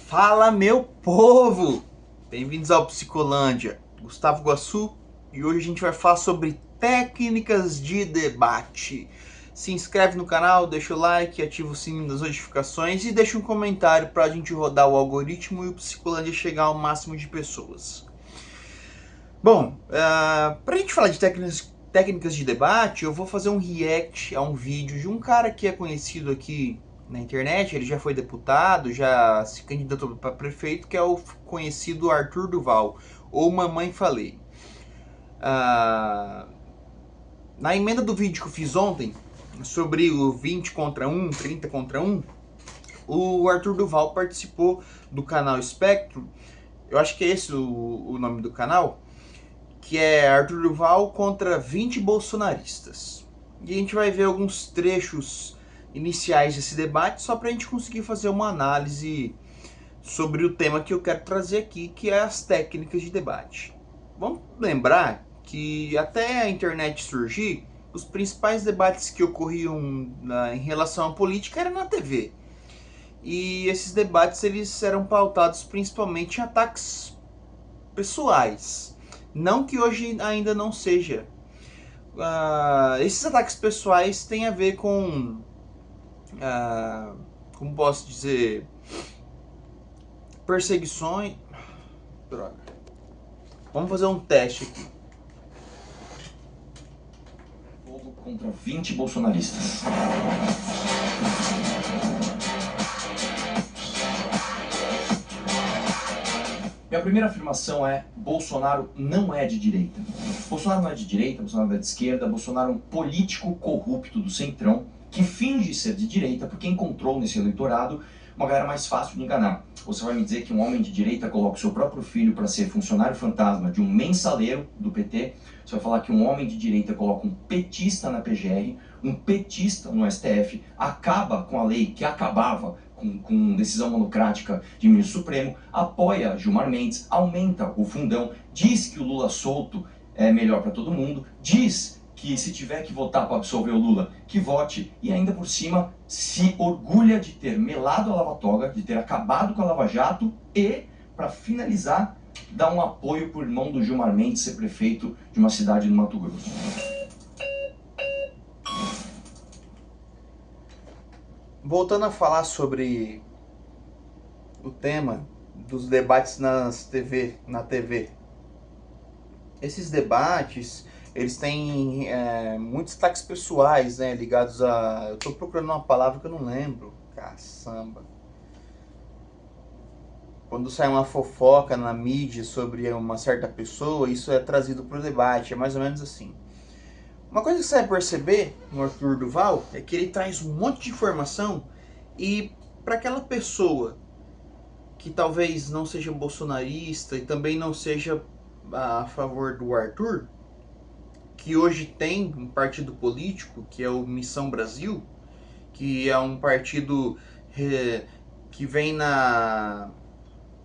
Fala, meu povo! Bem-vindos ao Psicolândia. Gustavo Guassu, e hoje a gente vai falar sobre técnicas de debate. Se inscreve no canal, deixa o like, ativa o sininho das notificações e deixa um comentário para a gente rodar o algoritmo e o Psicolândia chegar ao máximo de pessoas. Bom, para a gente falar de técnicas de debate, eu vou fazer um react a um vídeo de um cara que é conhecido aqui na internet. Ele já foi deputado, já se candidatou para prefeito, que é o conhecido Arthur Duval, ou Mamãe Falei. Na emenda do vídeo que eu fiz ontem, sobre o 20 contra 1, 30 contra 1, o Arthur Duval participou do canal Spectrum. Eu acho que é esse o nome do canal, que é Arthur Duval contra 20 bolsonaristas. E a gente vai ver alguns trechos iniciais desse debate, só para a gente conseguir fazer uma análise sobre o tema que eu quero trazer aqui, que é as técnicas de debate. Vamos lembrar que até a internet surgir, os principais debates que ocorriam em relação à política eram na TV. E esses debates eles eram pautados principalmente em ataques pessoais. Não que hoje ainda não seja. Esses ataques pessoais têm a ver com, como posso dizer, perseguições. Droga. Vamos fazer um teste aqui. Contra 20 bolsonaristas. Minha primeira afirmação é: Bolsonaro não é de direita. Bolsonaro não é de direita, Bolsonaro não é de esquerda, Bolsonaro é um político corrupto do centrão que finge ser de direita porque encontrou nesse eleitorado uma galera mais fácil de enganar. Você vai me dizer que um homem de direita coloca o seu próprio filho para ser funcionário fantasma de um mensaleiro do PT? Você vai falar que um homem de direita coloca um petista na PGR, um petista no STF, acaba com a lei que acabava com decisão monocrática de ministro supremo, apoia Gilmar Mendes, aumenta o fundão, diz que o Lula solto é melhor para todo mundo, diz que se tiver que votar para absolver o Lula, que vote, e ainda por cima se orgulha de ter melado a Lava Toga, de ter acabado com a Lava Jato e, para finalizar, dá um apoio para o irmão do Gilmar Mendes ser prefeito de uma cidade no Mato Grosso. Voltando a falar sobre o tema dos debates na TV. Esses debates, eles têm muitos ataques pessoais, né, ligados a... Eu tô procurando uma palavra que eu não lembro. Caçamba. Quando sai uma fofoca na mídia sobre uma certa pessoa, isso é trazido para o debate, é mais ou menos assim. Uma coisa que você vai perceber no Arthur Duval é que ele traz um monte de informação, e para aquela pessoa que talvez não seja bolsonarista e também não seja a favor do Arthur, que hoje tem um partido político que é o Missão Brasil, que é um partido que vem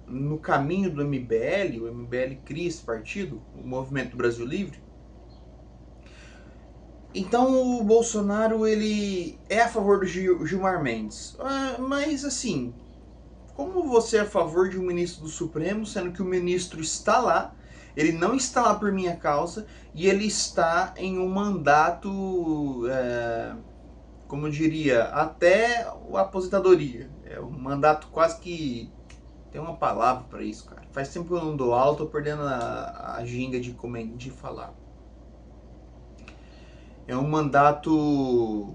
no caminho do MBL. O MBL cria esse partido, o Movimento Brasil Livre. Então o Bolsonaro, ele é a favor do Gilmar Mendes. Mas assim, como você é a favor de um ministro do Supremo, sendo que o ministro está lá, ele não está lá por minha causa, e ele está em um mandato, como eu diria, até a aposentadoria. É um mandato quase que... Tem uma palavra para isso, cara. Faz tempo que eu não dou aula, tô perdendo a ginga de falar. É um mandato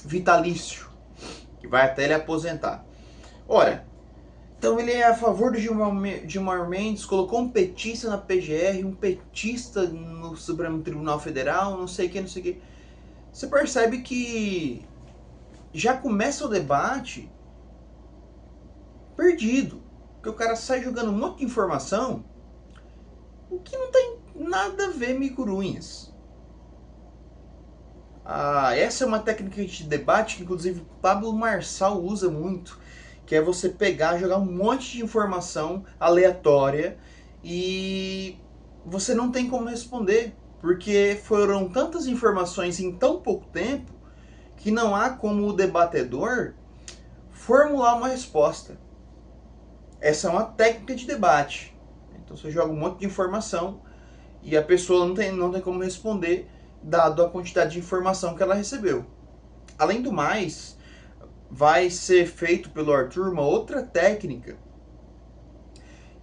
vitalício, que vai até ele aposentar. Ora, então ele é a favor do Gilmar Mendes, colocou um petista na PGR, um petista no Supremo Tribunal Federal, não sei o que, não sei o que. Você percebe que já começa o debate perdido, porque o cara sai jogando um monte de informação, o que não tem nada a ver, micurunhas. Essa é uma técnica de debate que inclusive Pablo Marçal usa muito, que é você pegar, jogar um monte de informação aleatória e você não tem como responder, porque foram tantas informações em tão pouco tempo que não há como o debatedor formular uma resposta. Essa é uma técnica de debate. Então você joga um monte de informação e a pessoa não tem como responder, dado a quantidade de informação que ela recebeu. Além do mais, vai ser feito pelo Arthur uma outra técnica,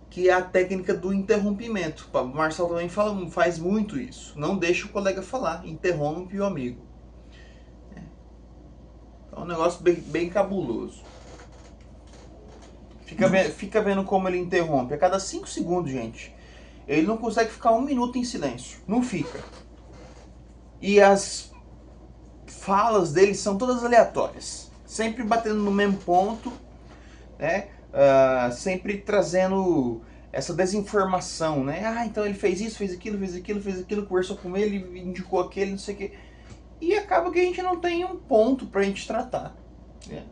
que é a técnica do interrompimento. O Marcelo também faz muito isso. Não deixa o colega falar, interrompe o amigo. É um negócio bem cabuloso. Fica vendo como ele interrompe. A cada 5 segundos, gente, ele não consegue ficar 1 minuto em silêncio. Não fica. E as falas dele são todas aleatórias. Sempre batendo no mesmo ponto, né? Sempre trazendo essa desinformação, né? Então ele fez isso, fez aquilo, conversou com ele, indicou aquele, não sei o quê. E acaba que a gente não tem um ponto pra gente tratar, né?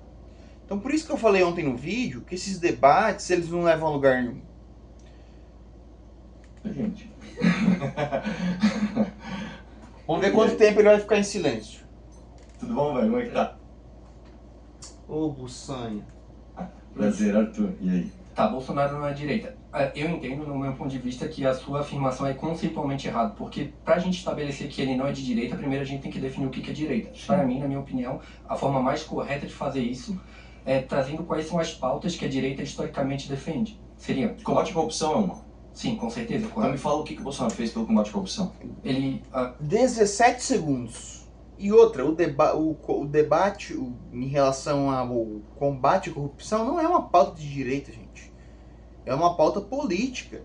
Então por isso que eu falei ontem no vídeo que esses debates, eles não levam a lugar nenhum. Gente. Vamos ver quanto tempo ele vai ficar em silêncio. Tudo bom, velho? Como é que tá? Ô, Bussanha. Prazer, Arthur. E aí? Tá, Bolsonaro não é direita. Eu entendo, no meu ponto de vista, que a sua afirmação é conceitualmente errada, porque pra gente estabelecer que ele não é de direita, primeiro a gente tem que definir o que é direita. Para mim, na minha opinião, a forma mais correta de fazer isso é trazendo quais são as pautas que a direita historicamente defende. Seria... Combate à corrupção é uma. Sim, com certeza. Então me fala o que o Bolsonaro fez pelo combate à corrupção. Ele... 17 segundos. E outra, o debate em relação ao combate à corrupção não é uma pauta de direita, gente. É uma pauta política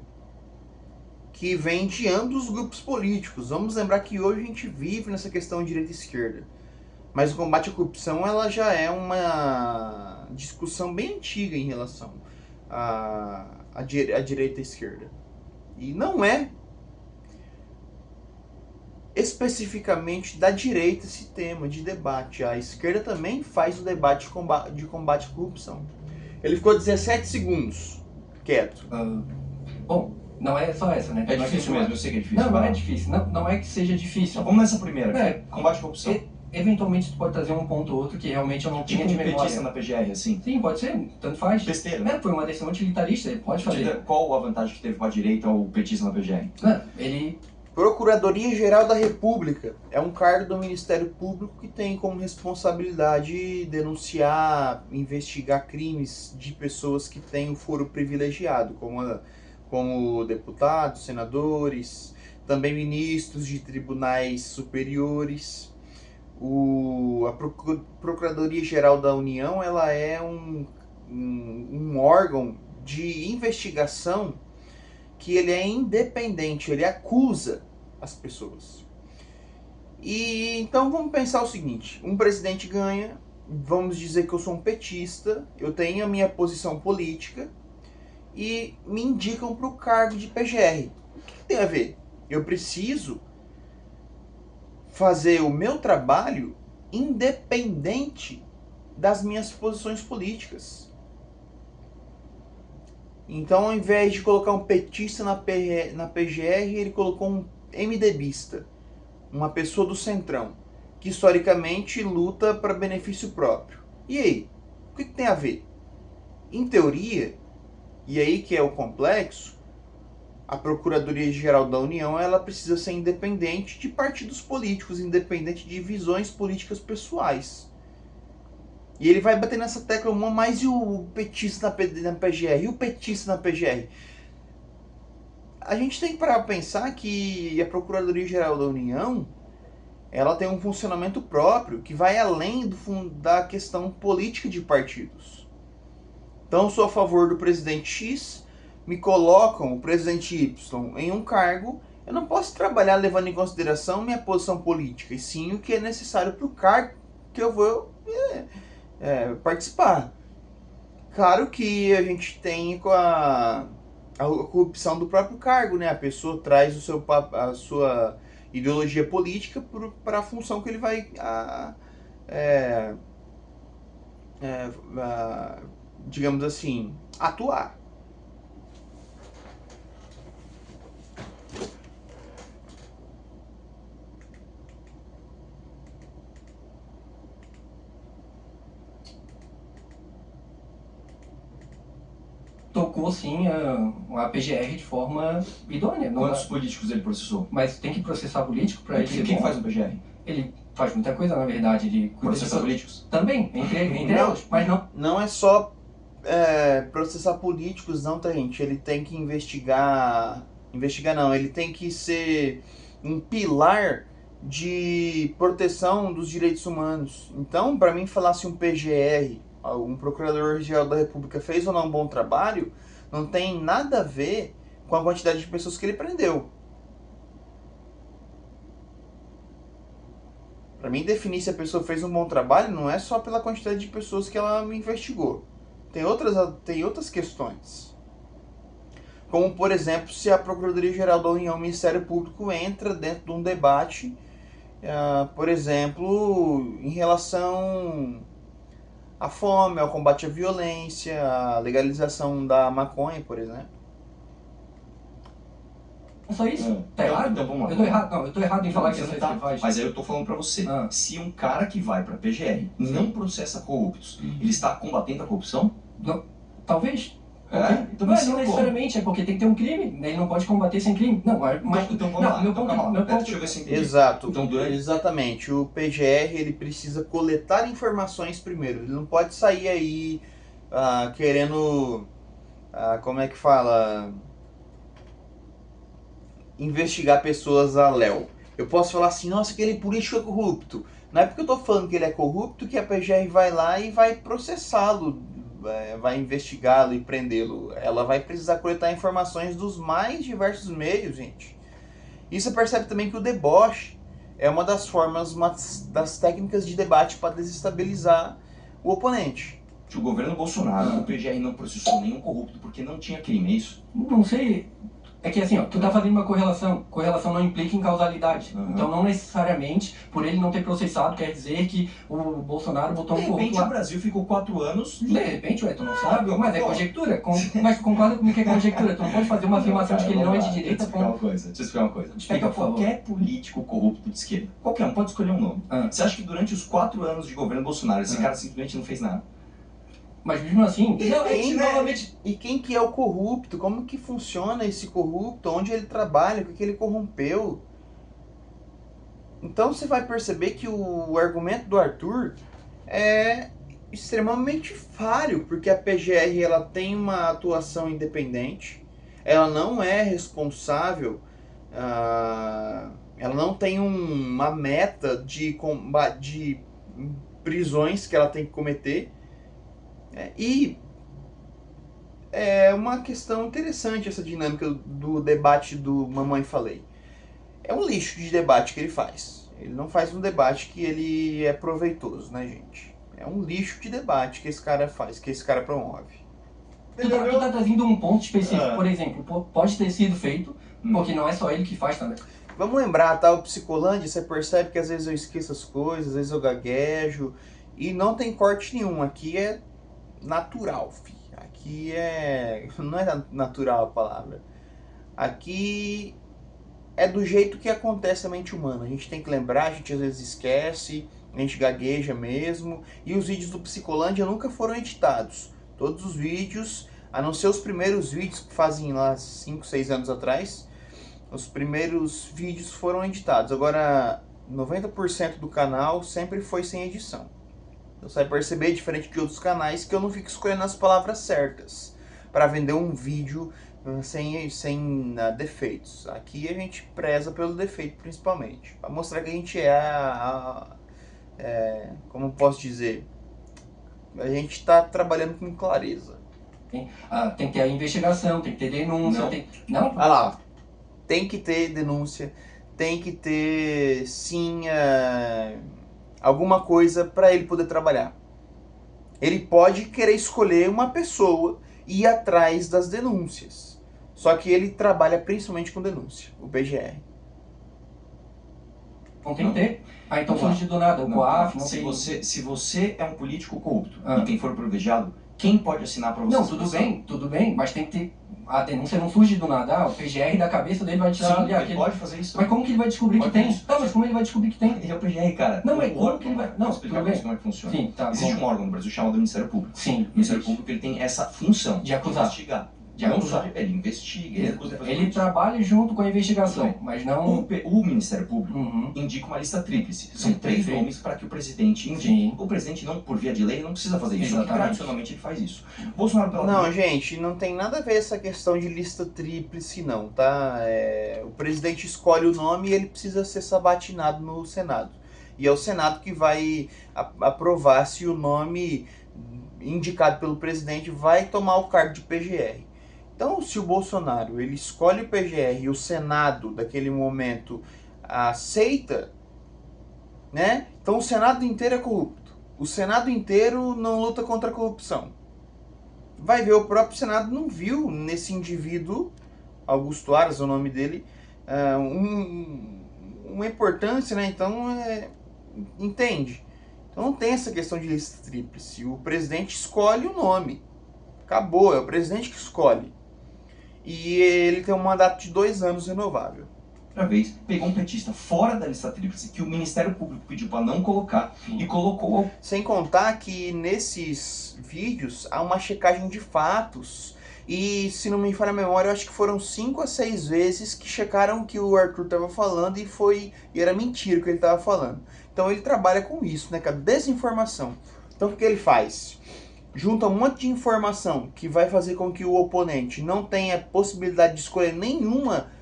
que vem de ambos os grupos políticos. Vamos lembrar que hoje a gente vive nessa questão de direita e esquerda. Mas o combate à corrupção, ela já é uma discussão bem antiga em relação à direita e esquerda. E não é especificamente da direita esse tema de debate. A esquerda também faz o debate de combate à corrupção. Ele ficou 17 segundos quieto. Bom, não é só essa, né? É difícil mesmo, eu sei que é difícil. Não é difícil. Não é que seja difícil. Então, vamos nessa primeira. Combate à corrupção. Eventualmente tu pode trazer um ponto ou outro que realmente eu não Tipo tinha de memória. petista na PGR, assim? Sim, pode ser. Tanto faz. Besteira, né? Foi uma decisão utilitarista, ele pode fazer. Qual a vantagem que teve com a direita ou o petista na PGR? Ele... Procuradoria-Geral da República é um cargo do Ministério Público que tem como responsabilidade denunciar, investigar crimes de pessoas que têm o foro privilegiado, como deputados, senadores, também ministros de tribunais superiores. A Procuradoria-Geral da União, ela é um órgão de investigação que ele é independente, ele acusa as pessoas. E então vamos pensar o seguinte: um presidente ganha, vamos dizer que eu sou um petista, eu tenho a minha posição política e me indicam para o cargo de PGR. O que tem a ver? Eu preciso fazer o meu trabalho independente das minhas posições políticas. Então, ao invés de colocar um petista na PGR, ele colocou um MDBista, uma pessoa do centrão, que historicamente luta para benefício próprio. E aí? O que tem a ver? Em teoria, e aí que é o complexo, a Procuradoria-Geral da União, ela precisa ser independente de partidos políticos, independente de visões políticas pessoais. E ele vai bater nessa tecla uma mais, e o petista na PGR, e o petista na PGR. A gente tem que parar para pensar que a Procuradoria-Geral da União, ela tem um funcionamento próprio que vai além da questão política de partidos. Então, eu sou a favor do presidente X, me colocam o presidente Y em um cargo, eu não posso trabalhar levando em consideração minha posição política, e sim o que é necessário para o cargo que eu vou participar. Claro que a gente tem com a corrupção do próprio cargo, né? A pessoa traz a sua ideologia política para a função que ele vai digamos assim, atuar. tocou sim a PGR de forma idônea. Quantos políticos ele processou? Mas tem que processar político para ele ser Quem bom. faz o PGR? Ele faz muita coisa, na verdade. Ele cuida Processa de políticos? também, entre elas, mas não. Não é só processar políticos, não, tá, gente? Ele tem que investigar. Investigar não, ele tem que ser um pilar de proteção dos direitos humanos. Então, para mim, falar se um PGR, um Procurador-Geral da República, fez ou não um bom trabalho, não tem nada a ver com a quantidade de pessoas que ele prendeu. Para mim, definir se a pessoa fez um bom trabalho não é só pela quantidade de pessoas que ela me investigou. Tem outras questões. Como, por exemplo, se a Procuradoria-Geral da União, o Ministério Público, entra dentro de um debate, por exemplo, em relação à fome, ao combate à violência, à legalização da maconha, por exemplo. Só isso? Tá Então, errado? então vamos lá. Eu tô errado, não, eu tô errado em falar que Você isso não tá, ele faz. mas aí eu tô falando pra você, se um cara que vai pra PGR não processa corruptos, ele está combatendo a corrupção? Não, talvez. Então Não necessariamente, é porque tem que ter um crime, ele não pode combater sem crime. Não, mas então vamos lá. meu ponto, Deixa eu ver se eu entendi. Exato. Então, Exatamente. O PGR ele precisa coletar informações primeiro. Ele não pode sair aí querendo, como é que fala, investigar pessoas a léu. Eu posso falar assim, nossa, aquele político é corrupto. Não é porque eu tô falando que ele é corrupto que a PGR vai lá e vai processá-lo, vai investigá-lo e prendê-lo. Ela vai precisar coletar informações dos mais diversos meios, gente. E você percebe também que o deboche é uma das formas, das técnicas de debate para desestabilizar o oponente. O governo Bolsonaro, o PGR não processou nenhum corrupto porque não tinha crime, é isso? Não sei. É que assim, ó, tu tá fazendo uma correlação. Correlação não implica em causalidade. Então não necessariamente, por ele não ter processado, quer dizer que o Bolsonaro botou um corrupto lá. De repente o Brasil ficou 4 anos... De repente, ué, tu não sabe, mas é conjectura. Mas tu concorda comigo que é conjectura? Tu não pode fazer uma afirmação de que ele não é de direita. Deixa eu explicar uma coisa. Pega qualquer político corrupto de esquerda. Qualquer um, pode escolher um nome. Você acha que durante os 4 anos de governo Bolsonaro, esse cara simplesmente não fez nada? Mas mesmo assim, e quem que é o corrupto? Como que funciona esse corrupto? Onde ele trabalha? O que ele corrompeu? Então você vai perceber que o argumento do Arthur é extremamente falho, porque a PGR ela tem uma atuação independente, ela não é responsável, ela não tem uma meta de combate, de prisões que ela tem que cometer. E é uma questão interessante essa dinâmica do debate do Mamãe Falei. É um lixo de debate que ele faz. Ele não faz um debate que ele é proveitoso, né, gente? É um lixo de debate que esse cara faz, que esse cara promove. Tu tá trazendo um ponto específico, por exemplo, pode ter sido feito, porque não é só ele que faz também. Vamos lembrar, tá? O Psicolândia, você percebe que às vezes eu esqueço as coisas, às vezes eu gaguejo, e não tem corte nenhum. Aqui é natural, filho. Aqui não é natural a palavra. Aqui é do jeito que acontece a mente humana. A gente tem que lembrar, a gente às vezes esquece, a gente gagueja mesmo. E os vídeos do Psicolândia nunca foram editados. Todos os vídeos, a não ser os primeiros vídeos que fazem lá 5, 6 anos atrás, os primeiros vídeos foram editados. Agora, 90% do canal sempre foi sem edição. Você vai perceber, diferente de outros canais, que eu não fico escolhendo as palavras certas para vender um vídeo sem defeitos. Aqui a gente preza pelo defeito principalmente, para mostrar que a gente como posso dizer, a gente está trabalhando com clareza. Tem que ter a investigação, tem que ter denúncia. Não? Olha lá, tem que ter denúncia, tem que ter sim alguma coisa para ele poder trabalhar. Ele pode querer escolher uma pessoa e ir atrás das denúncias. Só que ele trabalha principalmente com denúncia, o PGR. Não tem que ter. Então surge do nada, o COAF, não tem... Se você é um político corrupto e quem for privilegiado, quem pode assinar para você? Não, tudo bem, mas tem que ter... A denúncia não surge do nada, o PGR da cabeça dele vai tirar ali ele pode fazer isso. Mas como que ele vai descobrir que tem? Tá, mas como ele vai descobrir que tem? Ele é o PGR, cara. Não, mas como que ele vai... Não, explicar como é que funciona. Sim, tá. Existe um órgão no Brasil chamado Ministério Público. Sim. O Ministério Público ele tem essa função de acusar. Investigar. de Não acusar. só ele investiga, ele acusa pessoas. Ele trabalha junto com a investigação, mas não... O Ministério Público Uhum. indica uma lista tríplice. São 3 Perfeito. nomes para que o presidente indique. Sim. O presidente, não por via de lei, não precisa fazer isso, porque Exatamente. tradicionalmente ele faz isso. Bolsonaro pela Não, gente, não tem nada a ver essa questão de lista tríplice, não, tá? O presidente escolhe o nome e ele precisa ser sabatinado no Senado. E é o Senado que vai aprovar se o nome indicado pelo presidente vai tomar o cargo de PGR. Então, se o Bolsonaro ele escolhe o PGR e o Senado, daquele momento, aceita, né? Então o Senado inteiro é corrupto. O Senado inteiro não luta contra a corrupção. Vai ver, o próprio Senado não viu nesse indivíduo, Augusto Aras é o nome dele, uma importância, né? Então, entende? Então não tem essa questão de lista tríplice. O presidente escolhe o nome. Acabou, é o presidente que escolhe. E ele tem um mandato de 2 anos renovável. outra vez, pegou um petista fora da lista tríplice que o Ministério Público pediu para não colocar e colocou. Sem contar que nesses vídeos há uma checagem de fatos. E se não me falha a memória, eu acho que foram 5 a 6 vezes que checaram o que o Arthur estava falando e era mentira o que ele estava falando. Então ele trabalha com isso, né, com a desinformação. Então o que ele faz? Junta um monte de informação que vai fazer com que o oponente não tenha possibilidade de escolher nenhuma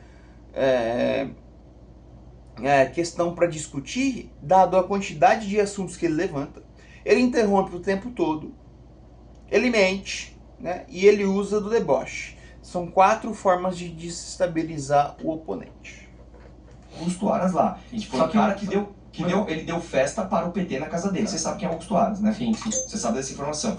questão para discutir, dado a quantidade de assuntos que ele levanta. Ele interrompe o tempo todo, ele mente, né, e ele usa do deboche. São 4 formas de desestabilizar o oponente. Augusto Aras lá. Foi o cara que ele deu festa para o PT na casa dele. Você sabe quem é Augusto Aras, né? Sim, sim. Você sabe dessa informação.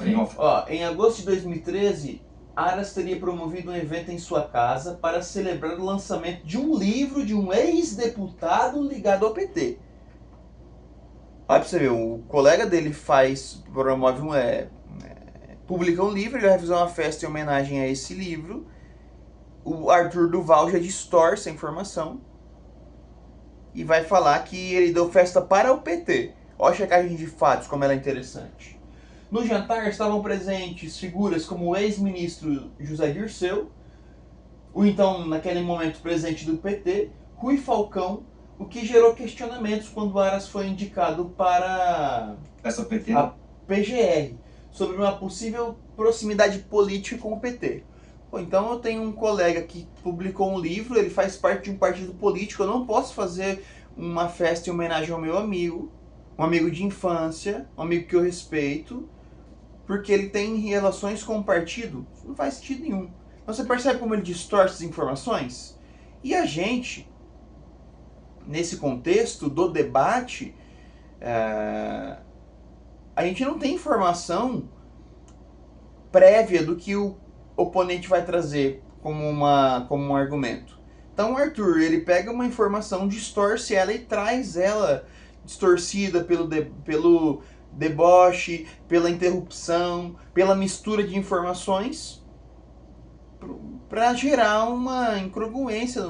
Em agosto de 2013, Aras teria promovido um evento em sua casa para celebrar o lançamento de um livro de um ex-deputado ligado ao PT. Olha pra você ver, o colega dele publica um livro, ele vai fazer uma festa em homenagem a esse livro. O Arthur Duval já distorce a informação e vai falar que ele deu festa para o PT. Olha a checagem de fatos, como ela é interessante. No jantar estavam presentes figuras como o ex-ministro José Dirceu, o então, naquele momento, presidente do PT, Rui Falcão, o que gerou questionamentos quando Aras foi indicado para Essa PT, a PGR, sobre uma possível proximidade política com o PT. Então eu tenho um colega que publicou um livro, ele faz parte de um partido político, eu não posso fazer uma festa em homenagem ao meu amigo, um amigo de infância, um amigo que eu respeito, porque ele tem relações com o partido. Isso não faz sentido nenhum. Então você percebe como ele distorce as informações? E a gente, nesse contexto do debate, a gente não tem informação prévia do que o oponente vai trazer como um argumento. Então o Arthur, ele pega uma informação, distorce ela e traz ela distorcida pelo deboche, pela interrupção, pela mistura de informações, para gerar uma incongruência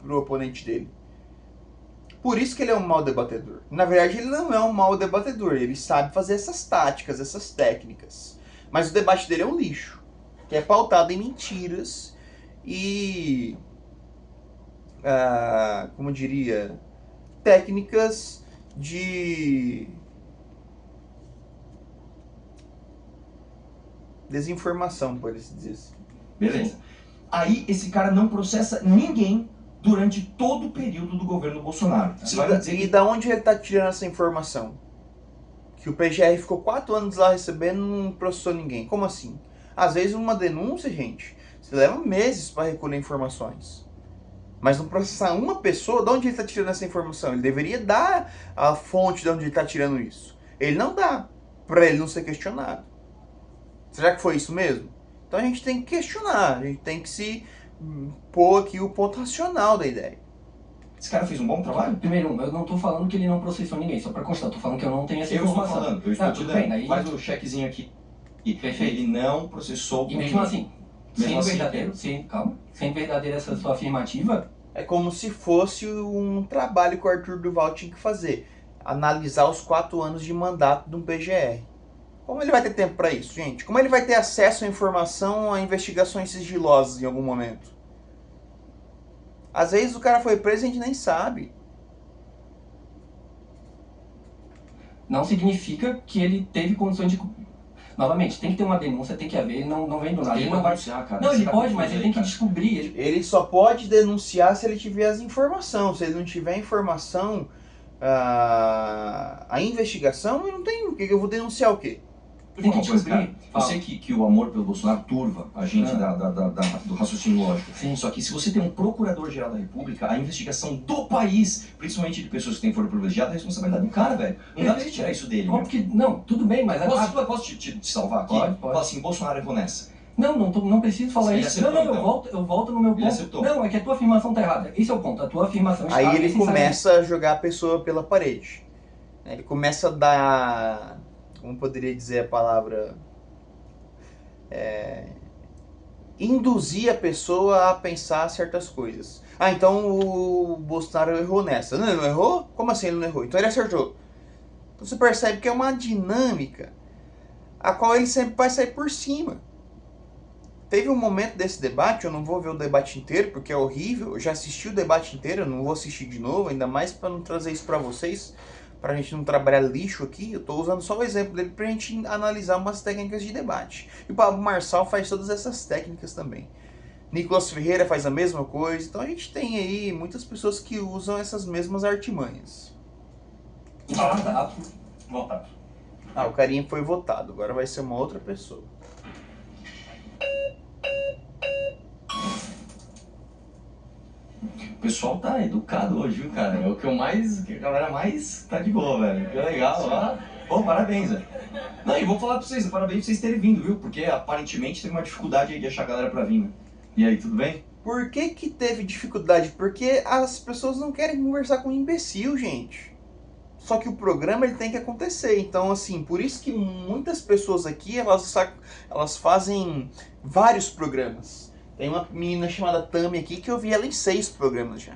pro oponente dele. Por isso que ele é um mau debatedor. Na verdade, ele não é um mau debatedor, ele sabe fazer essas táticas, essas técnicas. Mas o debate dele é um lixo, que é pautado em mentiras e, como diria, técnicas de desinformação, pode-se dizer assim. Beleza. Aí esse cara não processa ninguém durante todo o período do governo Bolsonaro. Você vai me dizer E da onde ele está tirando essa informação? Que o PGR ficou 4 anos lá recebendo e não processou ninguém. Como assim? Às vezes uma denúncia, gente, você leva meses para recolher informações. Mas não processar uma pessoa, de onde ele está tirando essa informação? Ele deveria dar a fonte de onde ele está tirando isso. Ele não dá, para ele não ser questionado. Será que foi isso mesmo? Então a gente tem que questionar, a gente tem que se pôr aqui o ponto racional da ideia. esse cara fez um bom trabalho? Primeiro, eu não tô falando que ele não processou ninguém, só pra constar, tô falando que eu não tenho essa Eu estou informação. falando, eu estou te tudo bem, dando. aí... Faz o chequezinho aqui. E Perfeito. ele não processou E mesmo assim, Mesmo assim, sendo verdadeira essa sua afirmativa, É como se fosse um trabalho que o Arthur Duval tinha que fazer. Analisar os 4 anos de mandato de um PGR. Como ele vai ter tempo para isso, gente? Como ele vai ter acesso à informação, a investigações sigilosas em algum momento? Às vezes o cara foi preso e a gente nem sabe. Não significa que ele teve condições de... Novamente, tem que ter uma denúncia, tem que haver, ele não vem do nada. Ele não vai... denunciar, cara. Não, Você ele tá pode, confuso mas ele aí, tem que cara. descobrir. Ele só pode denunciar se ele tiver as informações. Se ele não tiver informação, a investigação, eu não tenho. Eu vou denunciar o quê? Tem que Uma coisa, descobrir. cara, eu sei que o amor pelo Bolsonaro turva a gente Ah. do raciocínio lógico. Sim. Só que se você tem um procurador-geral da República, a investigação do país, principalmente de pessoas que têm foro privilegiado, é a responsabilidade do cara, velho. Não dá pra você tirar isso dele. Óbvio que... Não, tudo bem, mas... Posso te salvar aqui? Pode. Fala assim, Bolsonaro errou nessa. Não preciso falar Ele isso. acertou, Não, então. eu volto no meu Ele ponto. acertou. Não, é que a tua afirmação tá errada. Esse é o ponto. A tua afirmação está Aí ele necessariamente- começa a jogar a pessoa pela parede. Ele começa a dar... Como poderia dizer a palavra... induzir a pessoa a pensar certas coisas. Ah, então o Bolsonaro errou nessa. Não, ele não errou? Como assim ele não errou? Então ele acertou. Então você percebe que é uma dinâmica a qual ele sempre vai sair por cima. Teve um momento desse debate, eu não vou ver o debate inteiro porque é horrível, eu já assisti o debate inteiro, eu não vou assistir de novo, ainda mais para não trazer isso para vocês, pra gente não trabalhar lixo aqui. Eu tô usando só o exemplo dele pra gente analisar umas técnicas de debate. E o Pablo Marçal faz todas essas técnicas também. Nicolas Ferreira faz a mesma coisa. Então a gente tem aí muitas pessoas que usam essas mesmas artimanhas. Voltado. Ah, o carinha foi votado, agora vai ser uma outra pessoa. O pessoal tá educado hoje, viu, cara? É o que eu mais. Que a galera mais tá de boa, velho. Que legal, ó. Pô, parabéns, velho. Não, e vou falar pra vocês, parabéns pra vocês terem vindo, viu? Porque aparentemente teve uma dificuldade aí de achar a galera pra vir, né? E aí, tudo bem? Por que que teve dificuldade? Porque as pessoas não querem conversar com um imbecil, gente. Só que o programa ele tem que acontecer. Então, assim, por isso que muitas pessoas aqui, elas fazem vários programas. Tem uma menina chamada Tami aqui que eu vi ela em 6 programas já.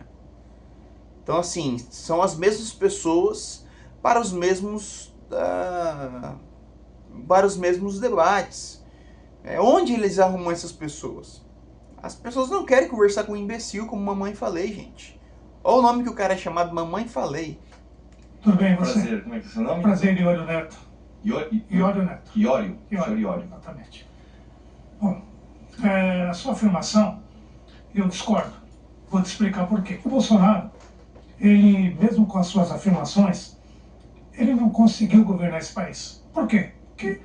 Então, assim, são as mesmas pessoas para os mesmos debates. Onde eles arrumam essas pessoas? As pessoas não querem conversar com um imbecil como Mamãe Falei, gente. Olha o nome que o cara é chamado, Mamãe Falei. Tudo bem, você? Prazer, como é que é o seu nome? Prazer, Iório Neto. Iório Neto. Iório. Senhor Iório. Exatamente. Bom, a sua afirmação, eu discordo. Vou te explicar por quê. O Bolsonaro, ele, mesmo com as suas afirmações, ele não conseguiu governar esse país. Por quê? Porque,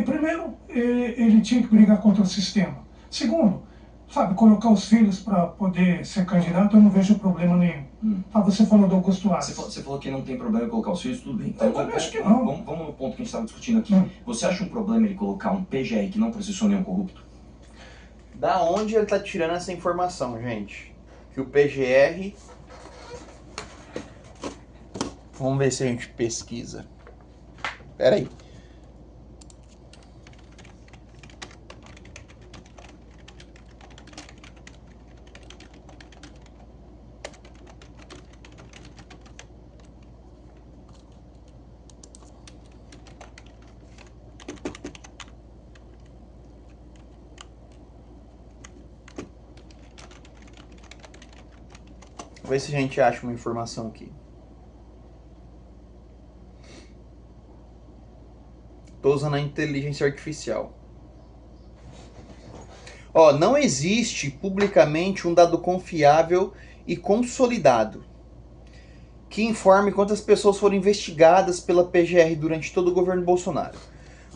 primeiro, ele tinha que brigar contra o sistema. Segundo, sabe, colocar os filhos para poder ser candidato, eu não vejo problema nenhum. Você falou do Augusto Aras. Você falou que não tem problema em colocar os filhos, tudo bem. Eu também acho que não. Vamos no ponto que a gente estava discutindo aqui. Você acha um problema ele colocar um PGR que não processou nenhum corrupto? Da onde ele tá tirando essa informação, gente? Que o PGR... Vamos ver se a gente pesquisa. Pera aí. Vamos ver se a gente acha uma informação aqui. Estou usando a inteligência artificial. Não existe publicamente um dado confiável e consolidado que informe quantas pessoas foram investigadas pela PGR durante todo o governo Bolsonaro.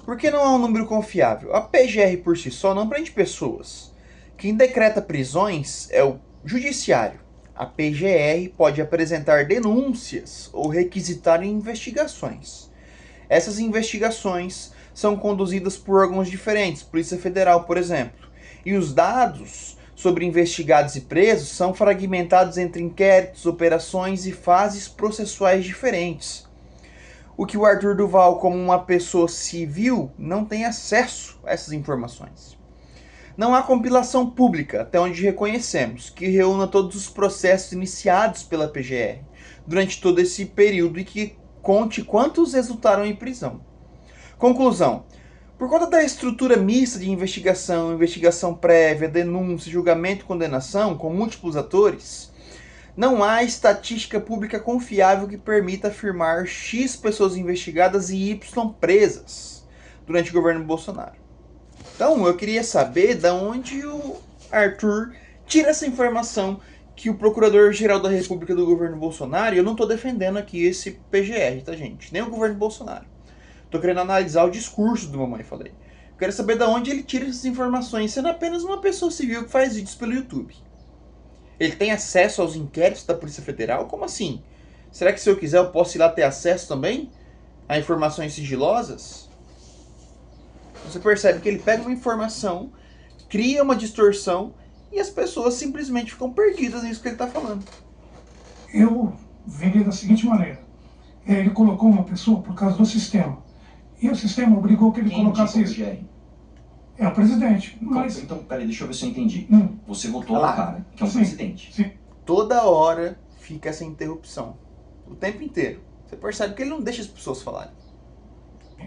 Por que não há um número confiável? A PGR por si só não prende pessoas. Quem decreta prisões é o judiciário. A PGR pode apresentar denúncias ou requisitar investigações. Essas investigações são conduzidas por órgãos diferentes, Polícia Federal, por exemplo. E os dados sobre investigados e presos são fragmentados entre inquéritos, operações e fases processuais diferentes. O que o Arthur Duval, como uma pessoa civil, não tem acesso a essas informações. Não há compilação pública, até onde reconhecemos, que reúna todos os processos iniciados pela PGR durante todo esse período e que conte quantos resultaram em prisão. Conclusão. Por conta da estrutura mista de investigação, investigação prévia, denúncia, julgamento e condenação, com múltiplos atores, não há estatística pública confiável que permita afirmar X pessoas investigadas e Y presas durante o governo Bolsonaro. Então, eu queria saber de onde o Arthur tira essa informação que o Procurador-Geral da República do governo Bolsonaro, e eu não estou defendendo aqui esse PGR, tá, gente? Nem o governo Bolsonaro. Estou querendo analisar o discurso do Mamãe Falei. Eu quero saber de onde ele tira essas informações, sendo apenas uma pessoa civil que faz vídeos pelo YouTube. Ele tem acesso aos inquéritos da Polícia Federal? Como assim? Será que se eu quiser eu posso ir lá ter acesso também a informações sigilosas? Você percebe que ele pega uma informação, cria uma distorção e as pessoas simplesmente ficam perdidas nisso que ele está falando. Eu veria da seguinte maneira. Ele colocou uma pessoa por causa do sistema. E o sistema obrigou que ele colocasse isso. É o presidente. Mas... Então, peraí, deixa eu ver se eu entendi. Você votou no lá, cara, que é um sim, presidente. Sim. Toda hora fica essa interrupção. O tempo inteiro. Você percebe que ele não deixa as pessoas falarem.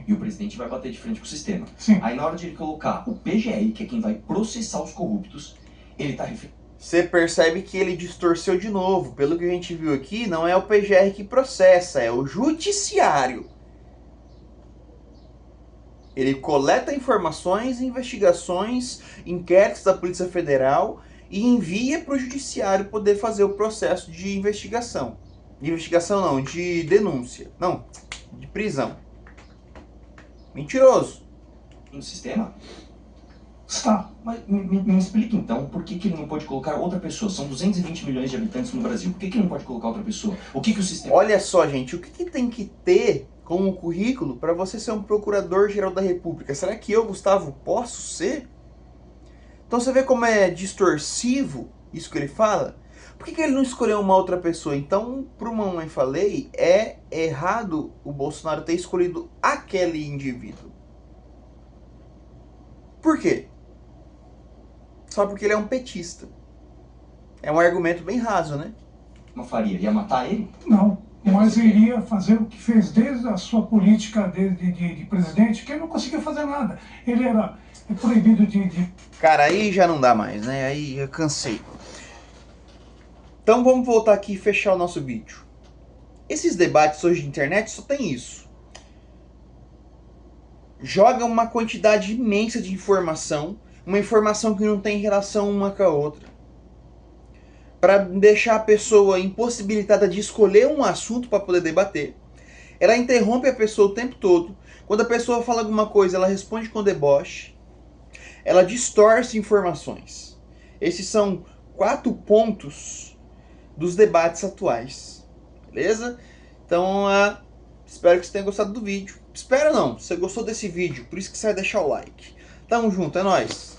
E o presidente vai bater de frente com o sistema. Sim. Aí na hora de ele colocar o PGR, que é quem vai processar os corruptos, ele tá referindo. Você percebe que ele distorceu de novo. Pelo que a gente viu aqui, não é o PGR que processa, é o judiciário. Ele coleta informações, investigações, inquéritos da Polícia Federal e envia para o judiciário poder fazer o processo de investigação. De investigação não, de denúncia. Não, de prisão. Mentiroso. No sistema? Está. Mas me explica então por que ele não pode colocar outra pessoa? São 220 milhões de habitantes no Brasil. Por que ele não pode colocar outra pessoa? O que o sistema... Olha só, gente, o que tem que ter como currículo para você ser um Procurador-Geral da República? Será que eu, Gustavo, posso ser? Então você vê como é distorsivo isso que ele fala? Por que ele não escolheu uma outra pessoa? Então, pro Mamãe Falei, é errado o Bolsonaro ter escolhido aquele indivíduo. Por quê? Só porque ele é um petista. É um argumento bem raso, né? Não faria? Ia matar ele? Não. Mas iria fazer o que fez desde a sua política de presidente, que ele não conseguia fazer nada. Ele era proibido de... Cara, aí já não dá mais, né? Aí eu cansei. Então vamos voltar aqui e fechar o nosso vídeo. Esses debates hoje de internet só tem isso. Joga uma quantidade imensa de informação, uma informação que não tem relação uma com a outra, para deixar a pessoa impossibilitada de escolher um assunto para poder debater. Ela interrompe a pessoa o tempo todo. Quando a pessoa fala alguma coisa, ela responde com deboche. Ela distorce informações. Esses são 4 pontos dos debates atuais. Beleza? Então, espero que você tenha gostado do vídeo. Espero não, você gostou desse vídeo, por isso que você vai deixar o like. Tamo junto, é nóis!